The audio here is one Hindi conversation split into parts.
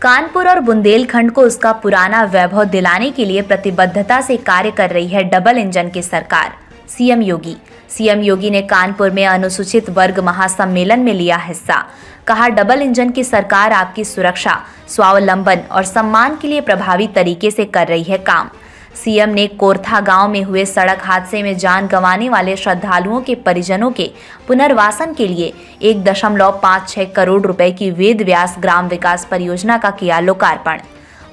कानपुर और बुंदेलखंड को उसका पुराना वैभव दिलाने के लिए प्रतिबद्धता से कार्य कर रही है डबल इंजन की सरकार। सीएम योगी ने कानपुर में अनुसूचित वर्ग महासम्मेलन में लिया हिस्सा। कहा, डबल इंजन की सरकार आपकी सुरक्षा, स्वावलंबन और सम्मान के लिए प्रभावी तरीके से कर रही है काम। सीएम ने कोरथा गांव में हुए सड़क हादसे में जान गंवाने वाले श्रद्धालुओं के परिजनों के पुनर्वासन के लिए 1.56 करोड़ रुपए की वेद व्यास ग्राम विकास परियोजना का किया लोकार्पण।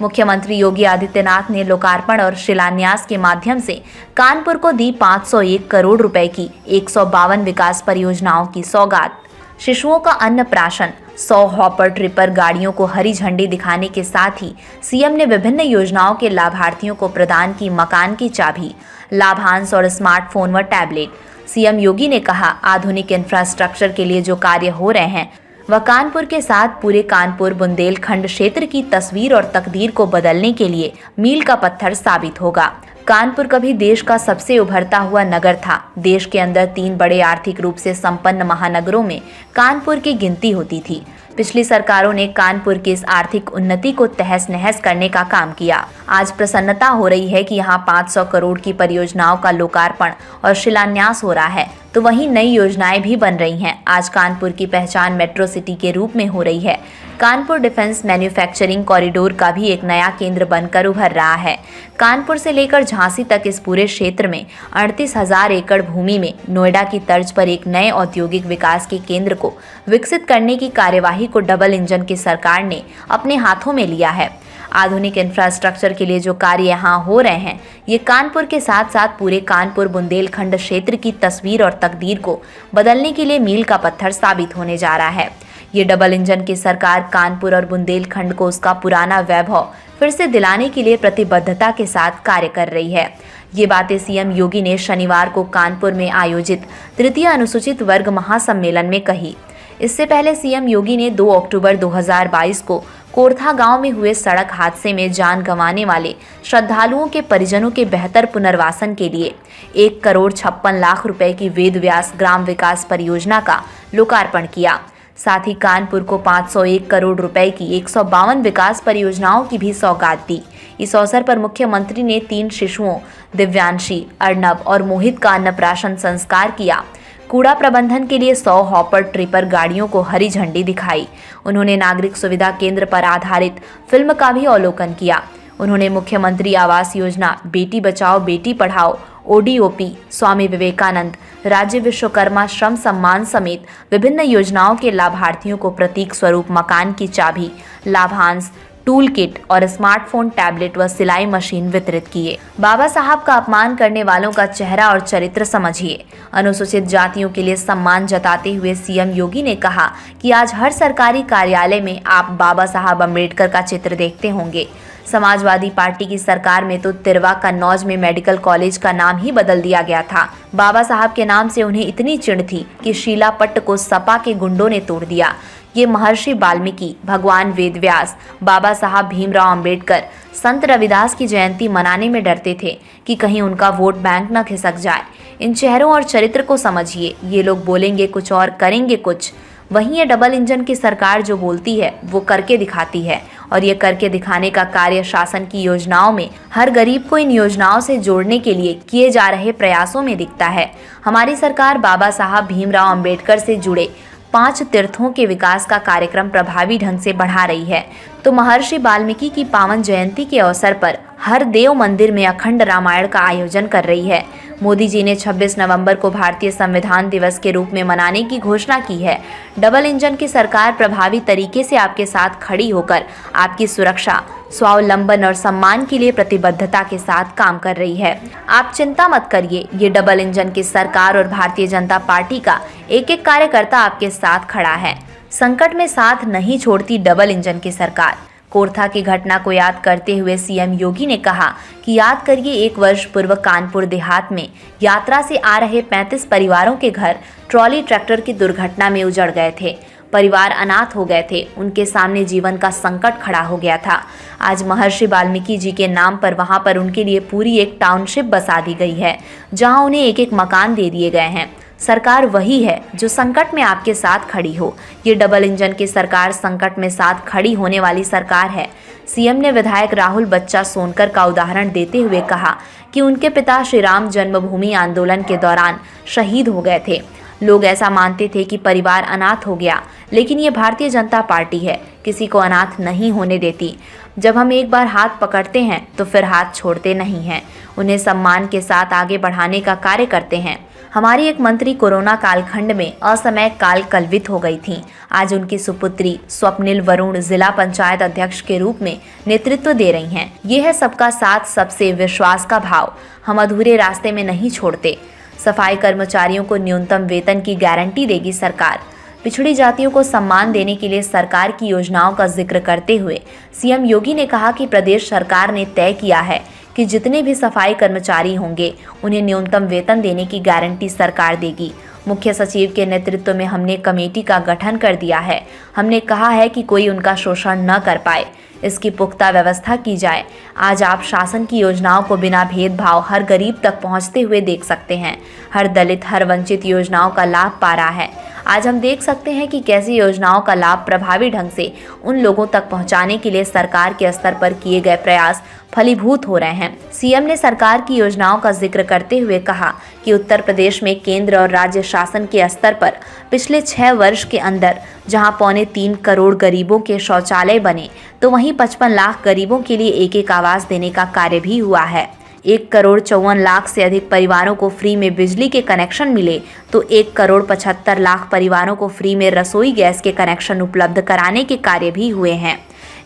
मुख्यमंत्री योगी आदित्यनाथ ने लोकार्पण और शिलान्यास के माध्यम से कानपुर को दी 501 करोड़ रुपए की 152 विकास परियोजनाओं की सौगात। शिशुओं का अन्नप्राशन, 100 हॉपर ट्रिपर गाड़ियों को हरी झंडी दिखाने के साथ ही सीएम ने विभिन्न योजनाओं के लाभार्थियों को प्रदान की मकान की चाबी, लाभांश और स्मार्टफोन व टैबलेट। सीएम योगी ने कहा, आधुनिक इंफ्रास्ट्रक्चर के लिए जो कार्य हो रहे हैं वह कानपुर के साथ पूरे कानपुर बुंदेलखंड क्षेत्र की तस्वीर और तकदीर को बदलने के लिए मील का पत्थर साबित होगा। कानपुर कभी देश का सबसे उभरता हुआ नगर था। देश के अंदर 3 बड़े आर्थिक रूप से संपन्न महानगरों में कानपुर की गिनती होती थी। पिछली सरकारों ने कानपुर की इस आर्थिक उन्नति को तहस नहस करने का काम किया। आज प्रसन्नता हो रही है कि यहाँ 500 करोड़ की परियोजनाओं का लोकार्पण और शिलान्यास हो रहा है, तो वहीं नई योजनाएं भी बन रही हैं। आज कानपुर की पहचान मेट्रो सिटी के रूप में हो रही है। कानपुर डिफेंस मैन्युफैक्चरिंग कॉरिडोर का भी एक नया केंद्र बनकर उभर रहा है। कानपुर से लेकर झांसी तक इस पूरे क्षेत्र में 38,000 एकड़ भूमि में नोएडा की तर्ज पर एक नए औद्योगिक विकास के केंद्र को विकसित करने की कार्यवाही को डबल इंजन की सरकार ने अपने हाथों में लिया है। आधुनिक इंफ्रास्ट्रक्चर के लिए जो कार्य यहाँ हो रहे हैं, ये कानपुर के साथ साथ पूरे कानपुर बुंदेलखंड क्षेत्र की तस्वीर और तकदीर को बदलने के लिए मील का पत्थर साबित होने जा रहा है। ये डबल इंजन की सरकार कानपुर और बुंदेलखंड को उसका पुराना वैभव फिर से दिलाने के लिए प्रतिबद्धता के साथ कार्य कर रही है। ये बातें सीएम योगी ने शनिवार को कानपुर में आयोजित तृतीय अनुसूचित वर्ग महासम्मेलन में कही। इससे पहले सीएम योगी ने 2 अक्टूबर 2022 को कोरथा गांव में हुए सड़क हादसे में जान गंवाने वाले श्रद्धालुओं के परिजनों के बेहतर पुनर्वासन के लिए 1,56,00,000 रुपए की वेद व्यास ग्राम विकास परियोजना का लोकार्पण किया। साथ ही कानपुर को 501 करोड़ रुपए की 152 विकास परियोजनाओं की भी सौगात दी। इस अवसर पर मुख्यमंत्री ने 3 शिशुओं दिव्यांशी, अर्नब और मोहित का अन्नप्राशन संस्कार किया। कूड़ा प्रबंधन के लिए 100 हॉपर ट्रिपर गाड़ियों को हरी झंडी दिखाई। उन्होंने नागरिक सुविधा केंद्र पर आधारित फिल्म का भी अवलोकन किया। उन्होंने मुख्यमंत्री आवास योजना, बेटी बचाओ बेटी पढ़ाओ, ODOP, स्वामी विवेकानंद, राज्य विश्वकर्मा श्रम सम्मान समेत विभिन्न योजनाओं के लाभार्थियों को प्रतीक स्वरूप मकान की चाबी, लाभांश, टूल किट और स्मार्टफोन, टैबलेट व सिलाई मशीन वितरित किए। बाबा साहब का अपमान करने वालों का चेहरा और चरित्र समझिए। अनुसूचित जातियों के लिए सम्मान जताते हुए सीएम योगी ने कहा कि आज हर सरकारी कार्यालय में आप बाबा साहब अम्बेडकर का चित्र देखते होंगे। समाजवादी पार्टी की सरकार में तो तिरवा कन्नौज में मेडिकल कॉलेज का नाम ही बदल दिया गया था। बाबा साहब के नाम से उन्हें इतनी चिढ़ थी कि शीला पट्ट को सपा के गुंडों ने तोड़ दिया। ये महर्षि वाल्मीकि, भगवान वेद व्यास, बाबा साहब भीमराव अंबेडकर, संत रविदास की जयंती मनाने में डरते थे कि कहीं उनका वोट बैंक न खिसक जाए। इन चेहरों और चरित्र को समझिए। ये लोग बोलेंगे कुछ और करेंगे कुछ। वहीं ये डबल इंजन की सरकार जो बोलती है वो करके दिखाती है, और ये करके दिखाने का कार्य शासन की योजनाओं में हर गरीब को इन योजनाओं से जोड़ने के लिए किए जा रहे प्रयासों में दिखता है। हमारी सरकार बाबा साहब भीमराव अंबेडकर से जुड़े 5 तीर्थों के विकास का कार्यक्रम प्रभावी ढंग से बढ़ा रही है, तो महर्षि वाल्मीकि की पावन जयंती के अवसर पर हर देव मंदिर में अखंड रामायण का आयोजन कर रही है। मोदी जी ने 26 नवंबर को भारतीय संविधान दिवस के रूप में मनाने की घोषणा की है। डबल इंजन की सरकार प्रभावी तरीके से आपके साथ खड़ी होकर आपकी सुरक्षा, स्वावलंबन और सम्मान के लिए प्रतिबद्धता के साथ काम कर रही है। आप चिंता मत करिए, ये डबल इंजन की सरकार और भारतीय जनता पार्टी का एक एक कार्यकर्ता आपके साथ खड़ा है। संकट में साथ नहीं छोड़ती डबल इंजन की सरकार। कोरथा की घटना को याद करते हुए सीएम योगी ने कहा कि याद करिए 1 वर्ष पूर्व कानपुर देहात में यात्रा से आ रहे 35 परिवारों के घर ट्रॉली ट्रैक्टर की दुर्घटना में उजड़ गए थे। परिवार अनाथ हो गए थे, उनके सामने जीवन का संकट खड़ा हो गया था। आज महर्षि वाल्मीकि जी के नाम पर वहां पर उनके लिए पूरी एक टाउनशिप बसा दी गई है, जहां उन्हें एक एक मकान दे दिए गए हैं। सरकार वही है जो संकट में आपके साथ खड़ी हो। ये डबल इंजन की सरकार संकट में साथ खड़ी होने वाली सरकार है। सीएम ने विधायक राहुल बच्चा सोनकर का उदाहरण देते हुए कहा कि उनके पिता श्री राम जन्मभूमि आंदोलन के दौरान शहीद हो गए थे। लोग ऐसा मानते थे कि परिवार अनाथ हो गया, लेकिन ये भारतीय जनता पार्टी है, किसी को अनाथ नहीं होने देती। जब हम एक बार हाथ पकड़ते हैं तो फिर हाथ छोड़ते नहीं हैं, उन्हें सम्मान के साथ आगे बढ़ाने का कार्य करते हैं। हमारी एक मंत्री कोरोना कालखंड में असमय काल कल्वित हो गई थीं। आज उनकी सुपुत्री स्वप्निल वरुण जिला पंचायत अध्यक्ष के रूप में नेतृत्व दे रही हैं। ये है सबका साथ, सबसे विश्वास का भाव। हम अधूरे रास्ते में नहीं छोड़ते। सफाई कर्मचारियों को न्यूनतम वेतन की गारंटी देगी सरकार। पिछड़ी जातियों को सम्मान देने के लिए सरकार की योजनाओं का जिक्र करते हुए सीएम योगी ने कहा कि प्रदेश सरकार ने तय किया है कि जितने भी सफाई कर्मचारी होंगे उन्हें न्यूनतम वेतन देने की गारंटी सरकार देगी। मुख्य सचिव के नेतृत्व में हमने कमेटी का गठन कर दिया है। हमने कहा है कि कोई उनका शोषण न कर पाए, इसकी पुख्ता व्यवस्था की जाए। आज आप शासन की योजनाओं को बिना भेदभाव हर गरीब तक पहुंचते हुए देख सकते हैं। हर दलित, हर वंचित योजनाओं का लाभ पा रहा है। आज हम देख सकते हैं कि कैसी योजनाओं का लाभ प्रभावी ढंग से उन लोगों तक पहुंचाने के लिए सरकार के स्तर पर किए गए प्रयास फलीभूत हो रहे हैं। सीएम ने सरकार की योजनाओं का जिक्र करते हुए कहा कि उत्तर प्रदेश में केंद्र और राज्य शासन के स्तर पर पिछले 6 वर्ष के अंदर जहां 3.25 करोड़ गरीबों के शौचालय बने, तो वहीं 55 लाख गरीबों के लिए एक आवास देने का कार्य भी हुआ है। 1,54,00,000 से अधिक परिवारों को फ्री में बिजली के कनेक्शन मिले, तो 1,75,00,000 परिवारों को फ्री में रसोई गैस के कनेक्शन उपलब्ध कराने के कार्य भी हुए हैं।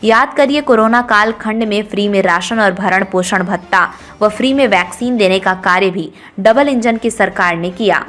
याद करिए, कोरोना काल खंड में फ्री में राशन और भरण पोषण भत्ता व फ्री में वैक्सीन देने का कार्य भी डबल इंजन की सरकार ने किया।